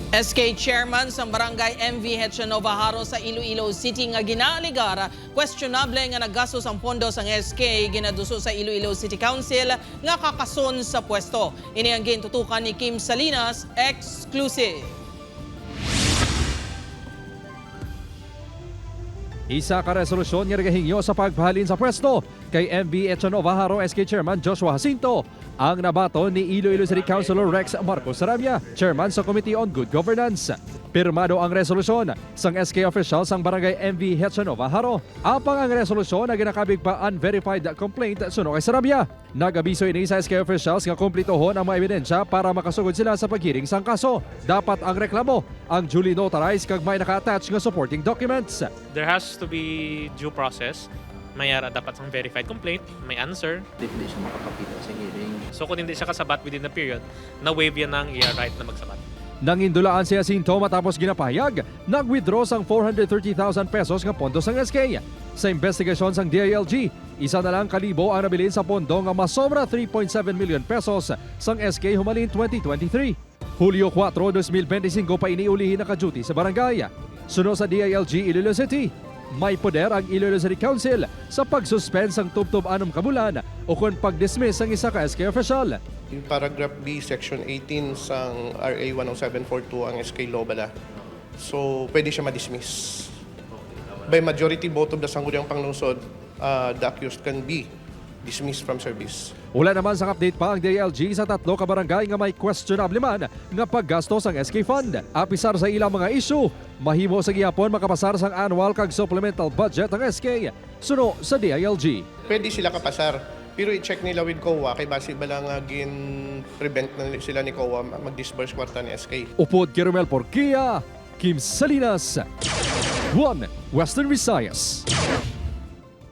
SK Chairman sa Barangay MV Hetchanova Haro sa Iloilo City nga ginaaligar questionable nga naggastos ang pondo sang SK ginaduso sa Iloilo City Council nga kakason sa pwesto. Ini ang gintutukan ni Kim Salinas, exclusive. Isa ka resolusyon nga nagahingyo sa pagpahalin sa pwesto kay MV Hetchanova Haro SK Chairman Joshua Jacinto ang nabato ni Iloilo City Councilor Rex Marcos Sarabia, Chairman sa Committee on Good Governance. Pirmado ang resolusyon sang SK official sang Barangay MV Hetchanova Haro. Apang ang resolusyon na ginakabig pa unverified complaint suno kay Sarabia. Nagabiso ini sa SK officials nga kumplitohon ang mga ebidensya para makasugod sila sa paghiring sang kaso. Dapat ang reklamo ang duly notarized kag may naka-attach nga supporting documents. There has to be due process. May dapat sang verified complaint, may answer. Hindi siya makakapita sa hearing. So kung hindi siya kasabat within the period, na-waive yan ng right na magsabat. Nangindulaan si Jacinto matapos ginapahayag, nag-withdraw sang 430,000 pesos nga pondo sang SK. Sa investigasyon sang DILG, isa na lang kalibo ang nabilin sa pondo nga masobra 3.7 million pesos sang SK humalin 2023. Hulyo 4, 2025 pa iniulihin naka-duty sa barangay. Sunod sa DILG Iloilo City, may poder ang Iloilo City Council sa pag-suspend sang tubtob-anom ka bulan o kung pag-dismiss ang isa ka SK official. Yung paragraph B, section 18 sang RA 10742 ang SK law bala. So, pwede siya ma-dismiss. By majority vote of the sangguniang panglungsod, the accused can be dismissed from service. Wala naman sang update pa ang DILG sa 3 ka barangay nga may questionable man nga paggastos ang SK Fund. Apisar sa ilang mga issue, mahimo sa gihapon makapasar sang annual kag supplemental budget ang SK. Suno sa DILG. Pwede sila kapasar, pero i-check nila with COA kay base ba lang gin-prevent na sila ni COA mag-disburse kwarta ni SK. Upod kay Romel Porquia, Kim Salinas, 1 Western Visayas.